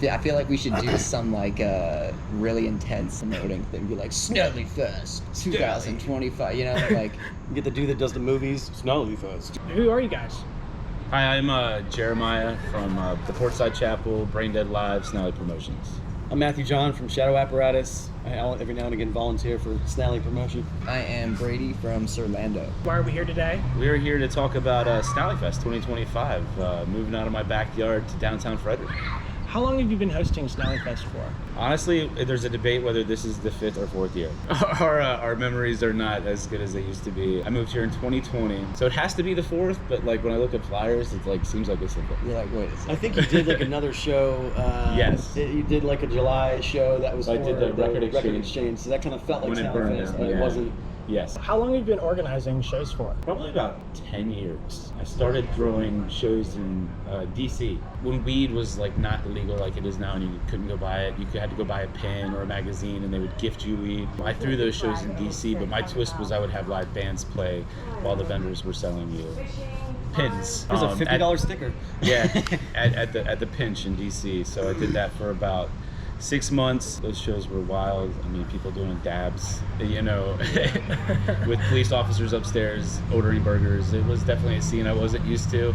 I feel like we should do some like really intense promoting thing. Be like Snallyfest 2025. You know, like You get the dude that does the movies. Snallyfest. Who are you guys? Hi, I'm Jeremiah from the Portside Chapel, Brain Dead Live, Snally Promotions. I'm Matthew John from Shadow Apparatus. I every now and again volunteer for Snally Promotion. I am Brady from Sirlando. Why are we here today? We are here to talk about Snallyfest 2025, moving out of my backyard to downtown Frederick. How long have you been hosting Snallyfest for? Honestly, there's a debate whether this is the 5th or 4th year. Our memories are not as good as they used to be. I moved here in 2020, so it has to be the 4th, but like when I look at flyers, it like seems like it's the 5th. You're like, wait a second. I think you did like another show. Yes. You did like a July show that was I for did the Record Record Exchange. Exchange. So that kind of felt like When it burned Snallyfest, down, but it yeah. wasn't. Yes. How long have you been organizing shows for? Probably about 10 years. I started throwing shows in DC when weed was like not illegal like it is now, and you couldn't go buy it. You had to go buy a pin or a magazine, and they would gift you weed. I threw those shows in DC, but my twist was I would have live bands play while the vendors were selling you pins. Here's a $50 sticker. Yeah, at the Pinch in DC. So I did that for about 6 months. Those shows were wild. I mean, people doing dabs, you know, with police officers upstairs ordering burgers. It was definitely a scene I wasn't used to.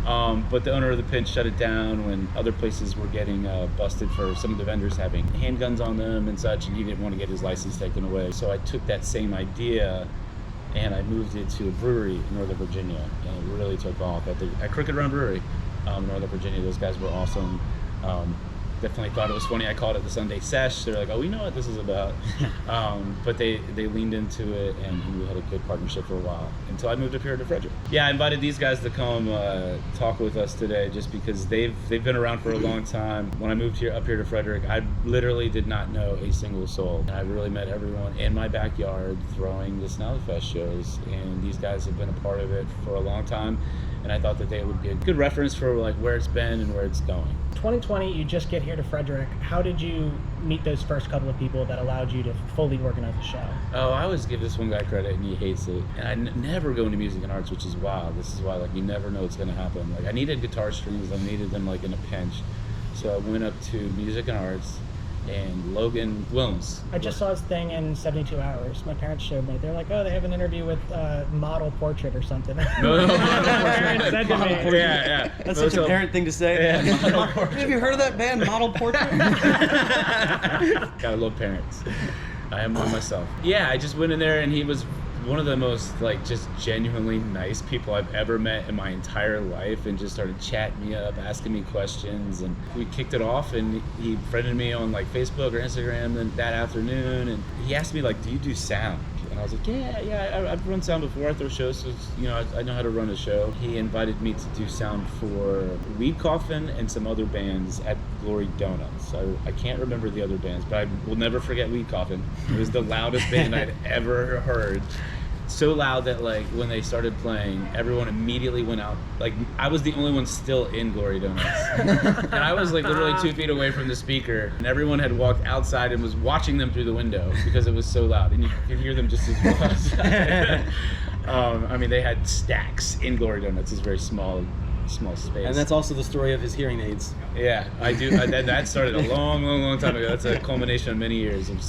But the owner of the Pinch shut it down when other places were getting busted for some of the vendors having handguns on them and such, and he didn't want to get his license taken away. So I took that same idea and I moved it to a brewery in Northern Virginia, and it really took off at Crooked Run Brewery, Northern Virginia. Those guys were awesome. Definitely thought it was funny. I called it the Sunday Sesh. They're like, oh, we know what this is about. But they leaned into it, and we had a good partnership for a while until I moved up here to Frederick. Yeah, I invited these guys to come talk with us today just because they've been around for a long time. When I moved up here to Frederick, I literally did not know a single soul. And I really met everyone in my backyard throwing the Snallyfest shows, and these guys have been a part of it for a long time. And I thought that they would be a good reference for like where it's been and where it's going. 2020, you just get here to Frederick. How did you meet those first couple of people that allowed you to fully organize the show? Oh, I always give this one guy credit, and he hates it. And I never go into music and arts, which is wild. This is why, like, you never know what's going to happen. Like, I needed guitar strings. I needed them, like, in a pinch. So I went up to music and arts, and Logan Williams. I just saw his thing in 72 Hours. My parents showed me. They're like, oh, they have an interview with Model Portrait or something. No, My parents said to me. Yeah. That's such a parent thing to say. Yeah. Have you heard of that band, Model Portrait? Gotta love parents. I am one myself. Yeah, I just went in there, and he was one of the most like just genuinely nice people I've ever met in my entire life, and just started chatting me up, asking me questions, and we kicked it off, and he friended me on like Facebook or Instagram that afternoon, and he asked me like, do you do sound? And I was like, yeah, I've run sound before. I throw shows, so you know, I know how to run a show. He invited me to do sound for Weed Coffin and some other bands at Glory Donuts. I can't remember the other bands, but I will never forget Weed Coffin. It was the loudest band I'd ever heard. So loud that like when they started playing, everyone immediately went out. Like I was the only one still in Glory Donuts, and I was like literally 2 feet away from the speaker, and everyone had walked outside and was watching them through the window because it was so loud, and you could hear them just as well outside. I mean, they had stacks in Glory Donuts. It's a very small space. And that's also the story of his hearing aids. Yeah, I do. That started a long time ago. That's a culmination of many years of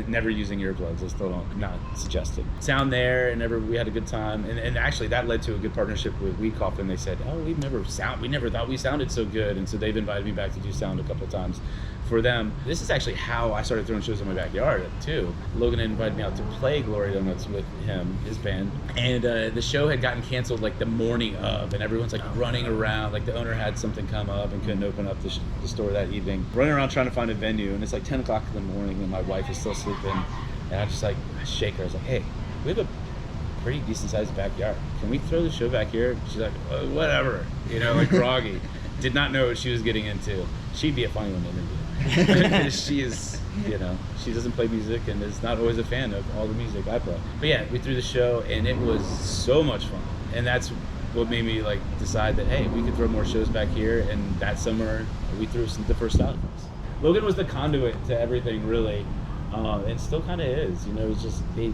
never using earplugs. I still not suggested. Sound there, and we had a good time, and actually that led to a good partnership with Weed Coffin. They said, oh, we never thought we sounded so good, and so they've invited me back to do sound a couple of times for them. This is actually how I started throwing shows in my backyard too. Logan invited me out to play Glory Donuts with his band, and the show had gotten canceled like the morning of, and everyone's like running around, like the owner had something come up and couldn't open up the store that evening, running around trying to find a venue, and it's like 10 o'clock in the morning and my wife is still sleeping, and I just like shake her. I was like, hey, we have a pretty decent sized backyard, can we throw the show back here? She's like, whatever, you know, like groggy. Did not know what she was getting into. She'd be a funny one to interview. She is, you know, she doesn't play music and is not always a fan of all the music I play. But yeah, we threw the show, and it was so much fun, and that's what made me like decide that, hey, we could throw more shows back here. And that summer we threw the first Snallyfest. Logan was the conduit to everything, really, and still kind of is. You know, it's just he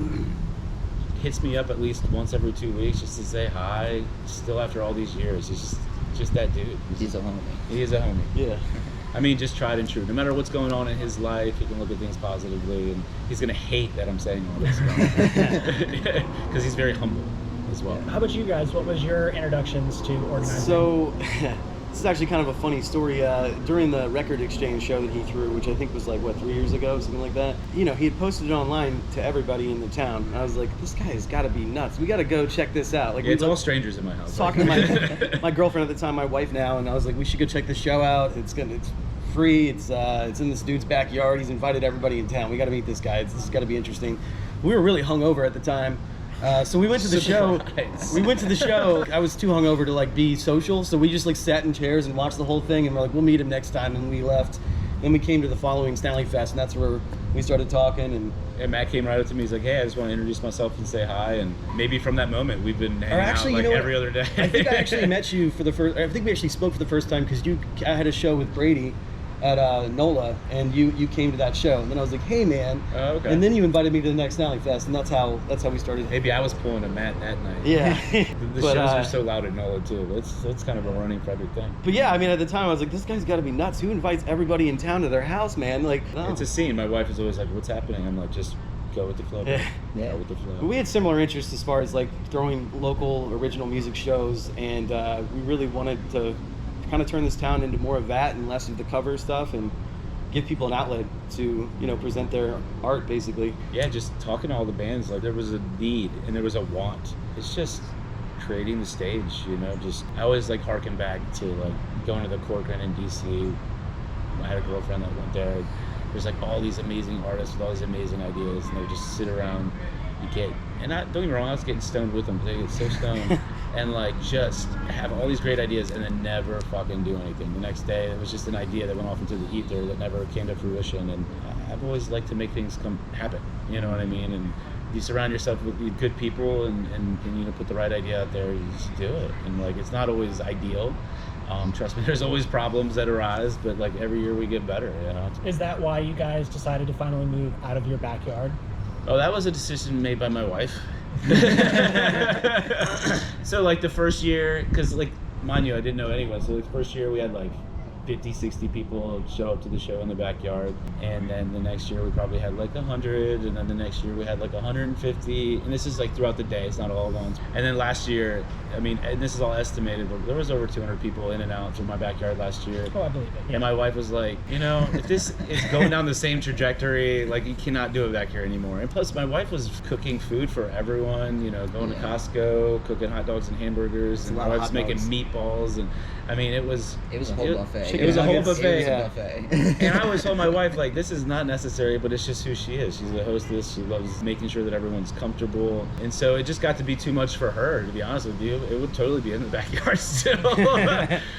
hits me up at least once every 2 weeks just to say hi. Still after all these years, he's just that dude. He's a homie. He is a homie. Yeah. I mean, just tried and true. No matter what's going on in his life, he can look at things positively, and he's gonna hate that I'm saying all this stuff because he's very humble as well. How about you guys? What was your introductions to organizing? So, this is actually kind of a funny story. During the record exchange show that he threw, which I think was like, 3 years ago, something like that, he had posted it online to everybody in the town. And I was like, this guy has got to be nuts. We got to go check this out. Like, Yeah, it's all strangers in my house. Talking to my girlfriend at the time, my wife now, and I was like, we should go check this show out. It's free. It's in this dude's backyard. He's invited everybody in town. We got to meet this guy. This has got to be interesting. We were really hungover at the time. So we went to the show. I was too hungover to be social, so we just sat in chairs and watched the whole thing, and we're like, we'll meet him next time, and we left. Then we came to the following Snallyfest, and that's where we started talking. And Matt came right up to me. He's like, "Hey, I just want to introduce myself and say hi." And maybe from that moment, we've been hanging out every other day. I think I actually met you for the first. I think we actually spoke for the first time because I had a show with Brady at NOLA, and you came to that show, and then I was like, hey man, okay. And then you invited me to the next Snallyfest, and that's how we started. Maybe I was pulling a Matt that night. Yeah. the shows are so loud at NOLA too. That's kind of a running Frederick thing. But yeah, I mean, at the time I was like, this guy's got to be nuts. Who invites everybody in town to their house, man? No. It's a scene. My wife is always like, what's happening? I'm like, just go with the flow. Yeah. Go with the flow. But we had similar interests as far as throwing local original music shows, and we really wanted to kind of turn this town into more of that and less of the cover stuff, and give people an outlet to present their art, basically. Yeah, just talking to all the bands, there was a need and there was a want. It's just creating the stage, just I always harken back to going to the Corcoran in DC. I had a girlfriend that went there. There's all these amazing artists with all these amazing ideas, and they just sit around. Don't get me wrong, I was getting stoned with them. They get so stoned and just have all these great ideas and then never fucking do anything. The next day, it was just an idea that went off into the ether that never came to fruition. And I've always liked to make things happen. You know what I mean? And you surround yourself with good people and put the right idea out there. You just do it. And it's not always ideal. Trust me, there's always problems that arise, but every year we get better. Is that why you guys decided to finally move out of your backyard? Oh, that was a decision made by my wife. So the first year, because mind you, I didn't know anyone. So the first year we had 50, 60 people show up to the show in the backyard, and then the next year we probably had 100, and then the next year we had 150, and this is throughout the day, it's not all at once. And then last year, and this is all estimated, but there was over 200 people in and out through my backyard last year. Oh, I believe it. Yeah. And my wife was like, if this is going down the same trajectory, you cannot do it back here anymore. And plus, my wife was cooking food for everyone, going to Costco, cooking hot dogs and hamburgers, and my wife's making meatballs, and it was a whole buffet. It was a whole buffet. It was a buffet. And I always told my wife, this is not necessary, but it's just who she is. She's a hostess. She loves making sure that everyone's comfortable. And so it just got to be too much for her, to be honest with you. It would totally be in the backyard still.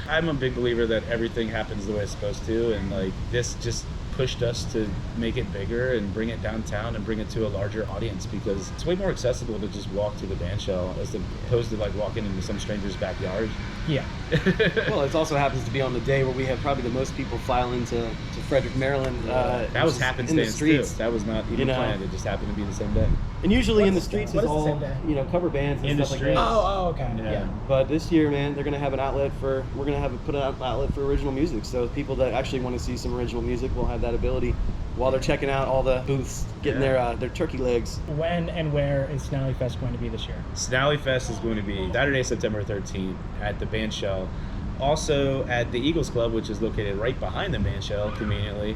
I'm a big believer that everything happens the way it's supposed to. And this just pushed us to make it bigger and bring it downtown and bring it to a larger audience, because it's way more accessible to just walk to the band shell as opposed to walking into some stranger's backyard. Yeah. Well, it also happens to be on the day where we have probably the most people file into Frederick, Maryland. That was happenstance in the streets. too. That was not even planned. It just happened to be the same day. And usually in the streets is the all same day? cover bands and In the stuff like that. Oh, okay. Yeah. But this year, man, they're gonna have an outlet for. We're gonna put an outlet for original music. So people that actually want to see some original music will have that ability while they're checking out all the booths, getting their turkey legs. When and where is Snallyfest going to be this year? Snallyfest is going to be Saturday, September 13th at the band shell. Also at the Eagles Club, which is located right behind the band shell, conveniently.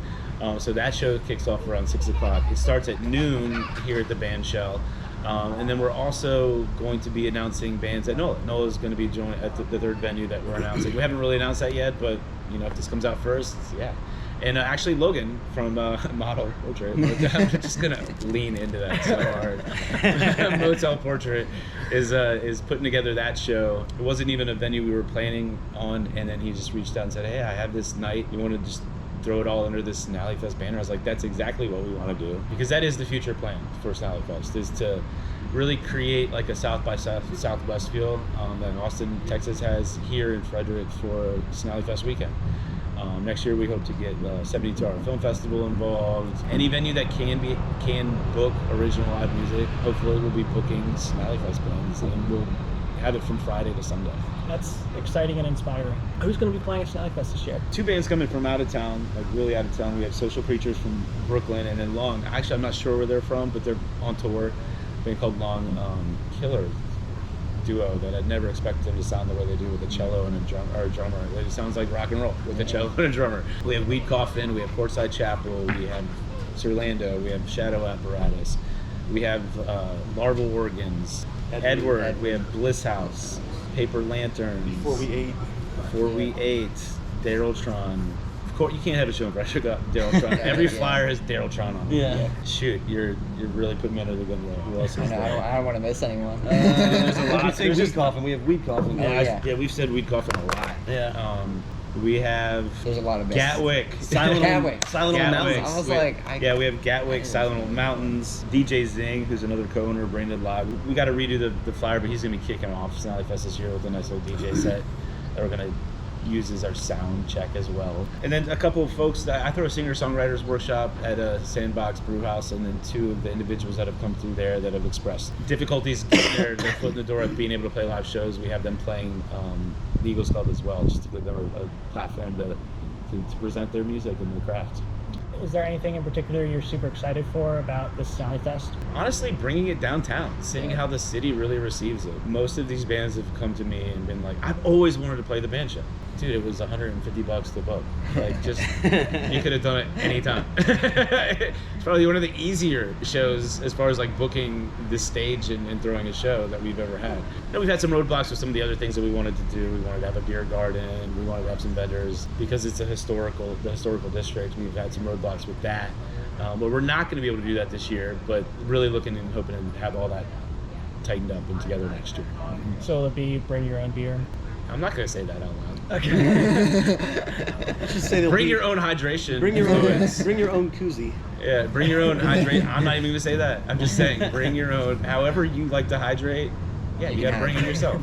So that show kicks off around 6 o'clock. It starts at noon here at the band shell. And then we're also going to be announcing bands at NOLA. NOLA is going to be joining at the third venue that we're announcing. We haven't really announced that yet, but if this comes out first, yeah. And actually, Logan from Model Portrait, I'm just gonna lean into that so hard. Motel Portrait is putting together that show. It wasn't even a venue we were planning on, and then he just reached out and said, "Hey, I have this night. You want to just throw it all under this Snallyfest banner?" I was like, "That's exactly what we want to do," because that is the future plan for Snallyfest, is to really create a South by Southwest feel that Austin, Texas has here in Frederick for Snallyfest weekend. Next year we hope to get 72 Hour Film Festival involved. Any venue that can book original live music, hopefully we'll be booking Snallyfest bands, and we'll have it from Friday to Sunday. That's exciting and inspiring. Who's going to be playing at Snallyfest this year? 2 bands coming from out of town, like really out of town. We have Social Preachers from Brooklyn, and then Long. Actually, I'm not sure where they're from, but they're on tour. A band called Long, killer duo that I'd never expected them to sound the way they do with a cello and a drummer. It sounds like rock and roll with a cello and a drummer. We have Weed Coffin, we have Portside Chapel, we have Sirlando, we have Shadow Apparatus, we have Larval Organs, Edward, we have Bliss House, Paper Lanterns. Before we ate, Daryltron. Of course, you can't have a show in Frederick without Daryltron. Every flyer has Daryltron on it. Yeah. Shoot, you're really putting me under the gun there. Who else is I there? don't want to miss anyone. There's a lot. Did you say Weed Coffin? We have Weed Coffin. Yeah. We've said Weed Coffin a lot. Yeah. We have There's a lot of bands. Gatwick. Gatwick. Silent Old Mountains. I was like, yeah, we have Gatwick, Silent Old Mountains, DJ Zing, who's another co-owner of Branded Live. We got to redo the flyer, but he's going to be kicking off Snallyfest this year with a nice little DJ set that we're going to use as our sound check as well. And then a couple of folks that I throw a singer-songwriters workshop at a Sandbox Brew House, and then 2 of the individuals that have come through there that have expressed difficulties getting their foot in the door of being able to play live shows. We have them playing the Eagles Club as well, just to give them a platform to present their music and their craft. Is there anything in particular you're super excited for about this Snallyfest? Honestly, bringing it downtown, seeing how the city really receives it. Most of these bands have come to me and been like, I've always wanted to play the band show. Dude, it was $150 to book. Like, just, you could have done it anytime. It's probably one of the easier shows as far as like booking the stage and throwing a show that we've ever had. You know, we've had some roadblocks with some of the other things that we wanted to do. We wanted to have a beer garden. We wanted to have some vendors. Because it's the historical district, we've had some roadblocks with that. But we're not going to be able to do that this year, but really looking and hoping to have all that tightened up and together next year. So will it be bring your own beer? I'm not going to say that out loud. Okay. Just say Bring your own hydration. Bring your own koozie. Yeah, bring your own hydrate. I'm not even going to say that. I'm just saying, bring your own. However you like to hydrate, yeah, you got to bring it yourself.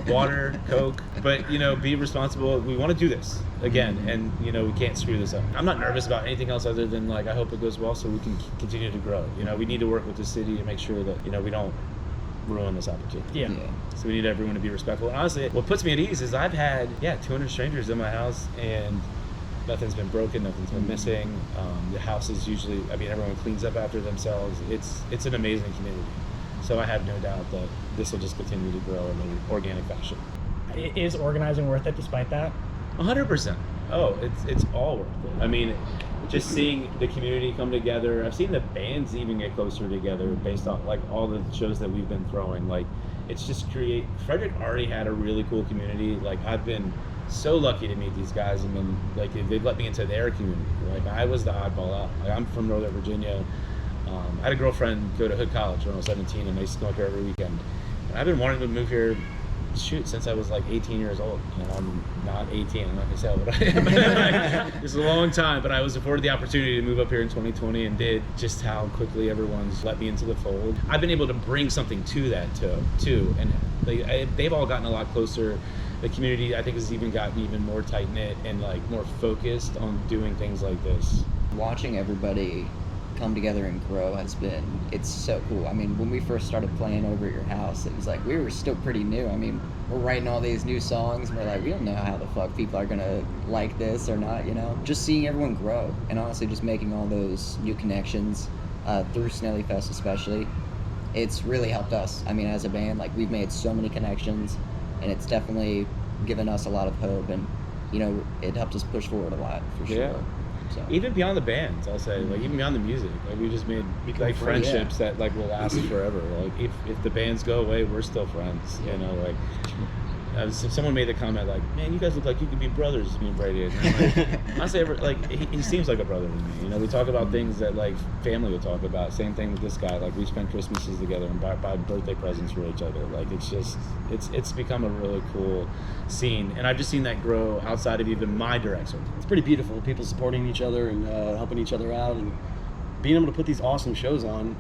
Water, Coke, but be responsible. We want to do this again, and we can't screw this up. I'm not nervous about anything else other than I hope it goes well so we can continue to grow. We need to work with the city to make sure that we don't ruin this opportunity. Yeah. So we need everyone to be respectful. And honestly, what puts me at ease is I've had 200 strangers in my house and nothing's been broken, nothing's been missing. The house is usually, everyone cleans up after themselves. It's an amazing community. So I have no doubt that this will just continue to grow in an organic fashion. Is organizing worth it despite that? 100%. Oh, it's all worth it. Just seeing the community come together. I've seen the bands even get closer together based on all the shows that we've been throwing. It's just Frederick already had a really cool community. I've been so lucky to meet these guys, and then they've let me into their community. I was the oddball out. I'm from Northern Virginia. I had a girlfriend go to Hood College when I was 17, and I used to come up here every weekend. And I've been wanting to move here, since I was 18 years old. And I'm not 18, I'm not gonna say what I am. It's a long time, but I was afforded the opportunity to move up here in 2020 and did. Just how quickly everyone's let me into the fold. I've been able to bring something to that too, and they've all gotten a lot closer. The community, I think, has even gotten even more tight-knit and more focused on doing things like this. Watching everybody come together and grow it's so cool. When we first started playing over at your house, it was we were still pretty new. We're writing all these new songs and we're we don't know how the fuck people are gonna like this or not, Just seeing everyone grow and honestly just making all those new connections through Snallyfest especially, it's really helped us. As a band, we've made so many connections and it's definitely given us a lot of hope, and it helped us push forward a lot for sure. Yeah. So. Even beyond the bands, I'll say, even beyond the music, we just made friendships that will last forever. If the bands go away, we're still friends. Someone made the comment man, you guys look like you could be brothers, me and Brady. And honestly, he seems like a brother to me. We talk about things that family would talk about. Same thing with this guy. We spend Christmases together and buy birthday presents for each other. It's become a really cool scene, and I've just seen that grow outside of even my direct circle. It's pretty beautiful. People supporting each other and helping each other out, and being able to put these awesome shows on.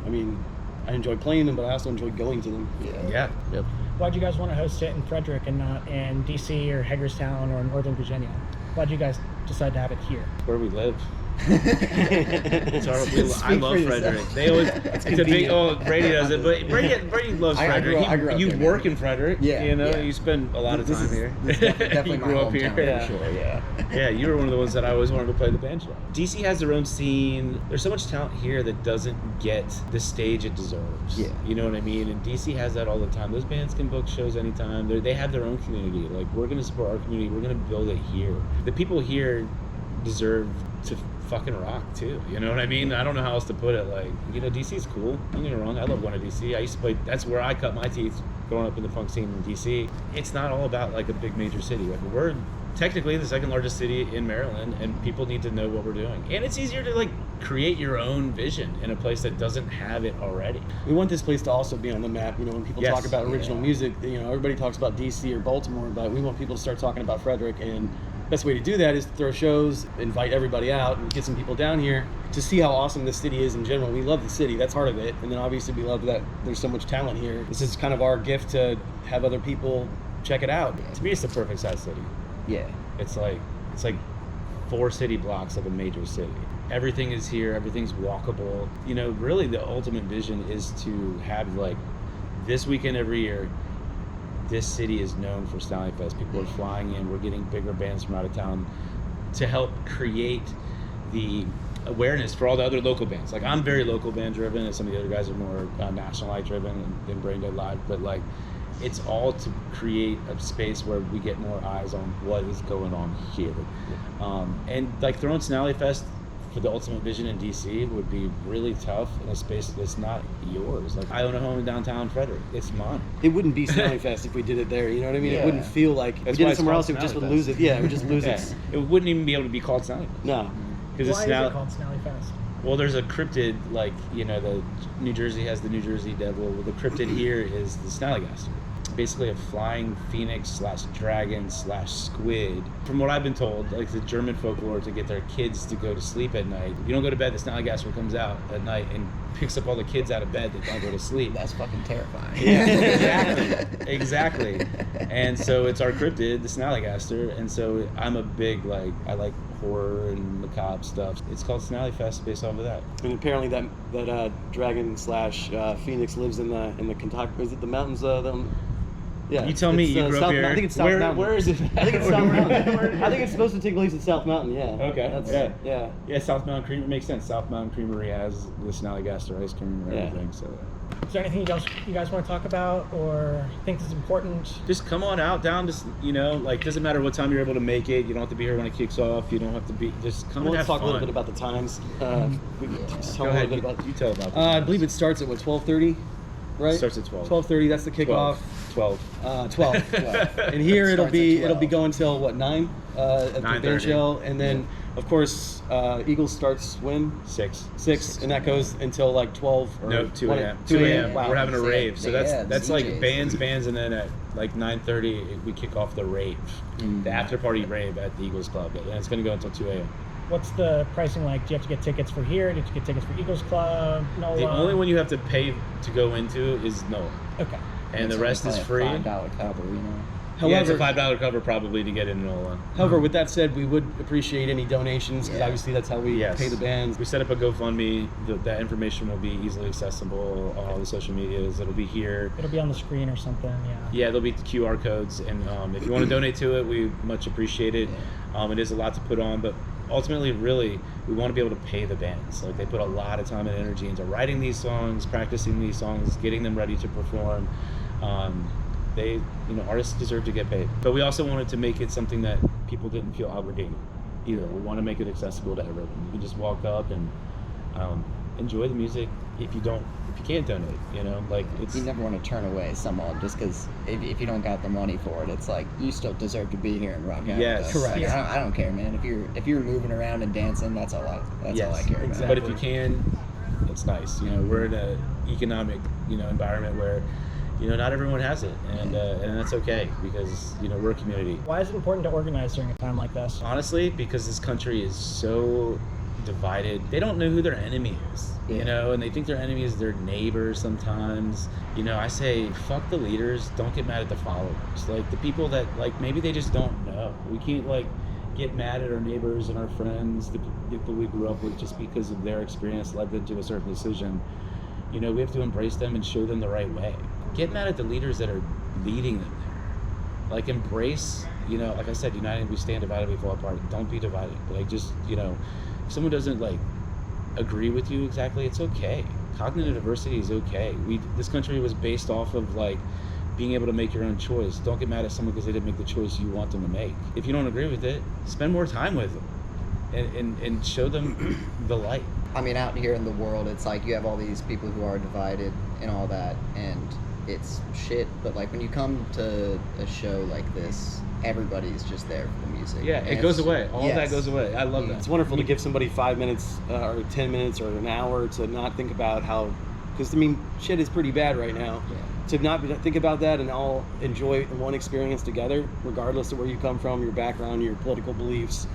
I enjoy playing them, but I also enjoy going to them. Yeah. Yep. Why'd you guys want to host it in Frederick and not in DC or Hagerstown or Northern Virginia? Why'd you guys decide to have it here? Where we live. It's our, Speak I love for Frederick. yourself. They always it's a big. Oh, Brady does it, but Brady loves I Frederick. grew up You there, work man. in Frederick. Yeah, You know, yeah. you spend a lot of This time is- here. this is definitely You my grew up hometown here. for Yeah. sure. Yeah. Yeah, you were one of the ones that I always wanted to play the banjo. DC has their own scene. There's so much talent here that doesn't get the stage it deserves. Yeah. You know what I mean? And DC has that all the time. Those bands can book shows anytime. They have their own community. Like, we're going to support our community. We're going to build it here. The people here deserve to fucking rock too. You know what I mean? I don't know how else to put it. Like, you know, DC's cool. Don't get me wrong. I love going to DC. I used to play. That's where I cut my teeth growing up in the funk scene in DC. It's not all about like a big major city. Like, we're technically the second largest city in Maryland, and people need to know what we're doing. And it's easier to like create your own vision in a place that doesn't have it already. We want this place to also be on the map. You know, when people Yes. talk about original Yeah. music, you know, everybody talks about DC or Baltimore, but we want people to start talking about Frederick. And best way to do that is to throw shows, invite everybody out, and get some people down here to see how awesome this city is in general. We love the city, that's part of it. And then obviously we love that there's so much talent here. This is kind of our gift to have other people check it out. To me, it's the perfect size city. Yeah. It's like 4 city blocks of a major city. Everything is here. Everything's walkable. You know, really, the ultimate vision is to have like this weekend every year. This city is known for Snallyfest. People are flying in. We're getting bigger bands from out of town to help create the awareness for all the other local bands. Like, I'm very local band driven, and some of the other guys are more national light driven and Brain Dead Live. But like, it's all to create a space where we get more eyes on what is going on here. And like throwing Snallyfest for the ultimate vision in DC would be really tough in a space that's not yours. Like, I own a home in downtown Frederick. It's mine. It wouldn't be Snallyfest if we did it there, you know what I mean? Yeah. It wouldn't feel like, if That's we did why it it's somewhere called else, it just would Snallyfest. lose it. Yeah, it would just lose Yeah. its, It wouldn't even be able to be called Snallyfest. no. Because Why it's is it called Snallyfest? Well, there's a cryptid, like, you know, the New Jersey has the New Jersey Devil. Well, the cryptid here is the Snallygaster. Basically a flying phoenix / dragon / squid. From what I've been told, like the German folklore, to get their kids to go to sleep at night. You don't go to bed, the Snallygaster comes out at night and picks up all the kids out of bed that don't go to sleep. That's fucking terrifying. Yeah, exactly. And so it's our cryptid, the Snallygaster, and so I'm a big, like, I like horror and macabre stuff. It's called Snallyfest based off of that. And apparently that dragon / phoenix lives in the Kentucky, is it the mountains? Yeah. You tell me, it's, you grew up South, here. I think it's South Where- Mountain. where is it? I think it's South Mountain. I think it's supposed to take place in South Mountain, yeah. Okay, That's, yeah. yeah. Yeah, South Mountain Creamery makes sense. South Mountain Creamery has the Snallygaster ice cream and Yeah. everything. So Is there anything you guys want to talk about or think is important? just come on out down. Just, you know, like, doesn't matter what time you're able to make it. You don't have to be here when it kicks off. You don't have to be. Just come Well, and let's have talk fun. a little bit about the times. We could just talk Go a ahead. little bit about. You tell about. I believe it starts at what, 12:30, right? Starts at 12. 12:30. That's the kickoff. 12. 12. And here it'll Starts be at it'll be 12. going till what, 9 at the 9:30. bench shell, and then of course Eagles starts when 6. and that goes until like 12 or No, 2 1 a.m. 2 2 a.m. a.m. Wow. We're having a So, rave. So yeah, that's the like DJs. bands, and then at like 9:30 we kick off the rave, the after party rave at the Eagles Club, and it's going to go until 2 a.m. What's the pricing like? Do you have to get tickets for here? Do you have to get tickets for Eagles Club? No. The only one you have to pay to go into is NOLA, Okay. and the It's rest is only free. a $5 cover, you know. Yeah, it's a However, $5 cover probably to get in NOLA. however, with that said, we would appreciate any donations because Yeah. obviously that's how we Yes. pay the bands. We set up a GoFundMe. That information will be easily accessible on all the social medias. It'll be here. It'll be on the screen or something. Yeah. Yeah, there'll be QR codes, and if you want to donate to it, we much appreciate it. It is a lot to put on, but ultimately, really, we want to be able to pay the bands. Like, they put a lot of time and energy into writing these songs, practicing these songs, getting them ready to perform. Artists deserve to get paid. But we also wanted to make it something that people didn't feel obligated either. We want to make it accessible to everyone. You can just walk up and enjoy the music. If you can't donate, like, it's. You never want to turn away someone just because if you don't got the money for it, it's like you still deserve to be here and rock out. Yes. with us. Correct. Like, I don't care, man. If you're moving around and dancing, that's all I Yes, care exactly. But if you can, it's nice. We're in an economic, environment where, not everyone has it, and that's okay because we're a community. Why is it important to organize during a time like this? Honestly, because this country is so divided. They don't know who their enemy is, and they think their enemy is their neighbor sometimes. I say, fuck the leaders, don't get mad at the followers. Like, the people that, like, maybe they just don't know. We can't, like, get mad at our neighbors and our friends, the people we grew up with, just because of their experience led them to a certain decision. You know, we have to embrace them and show them the right way. Get mad at the leaders that are leading them there. Like, embrace, you know, like I said, united we stand, divided we fall apart. Don't be divided. Like, just, you know, if someone doesn't like agree with you exactly, it's okay. Cognitive diversity is okay. This country was based off of like being able to make your own choice. Don't get mad at someone because they didn't make the choice you want them to make. If you don't agree with it, spend more time with them and show them the light. I mean, out here in the world, it's like you have all these people who are divided and all that, and it's shit. But like when you come to a show like this, everybody's just there for the music. Yeah, And it it's goes away. All yes. that goes away. I love that. It's wonderful to give somebody 5 minutes or 10 minutes or an hour to not think about how, because I mean, shit is pretty bad right now. Yeah. To not think about that and all enjoy one experience together, regardless of where you come from, your background, your political beliefs.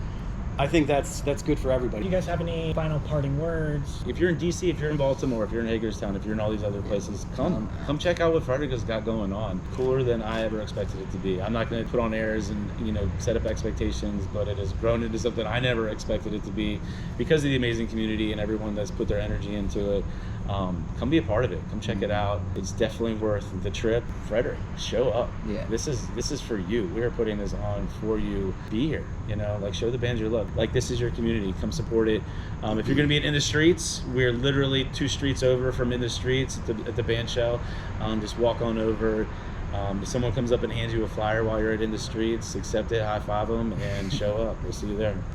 I think that's good for Do everybody. you guys have any final parting words? If you're in DC, if you're in Baltimore, if you're in Hagerstown, if you're in all these other places, come check out what Frederick has got going on. Cooler than I ever expected it to be. I'm not going to put on airs and, you know, set up expectations, but it has grown into something I never expected it to be because of the amazing community and everyone that's put their energy into it. Come be a part of it. Come check it out. It's definitely worth the trip. Frederick, show up. Yeah. This is for you. We are putting this on for you. Be here. You know, like, show the band your love. Like, this is your community. Come support it. If you're gonna be in the streets, we're literally 2 streets over from In the Streets at the band show. Just walk on over. If someone comes up and hands you a flyer while you're in the streets, accept it, high five them, and show up. We'll see you there.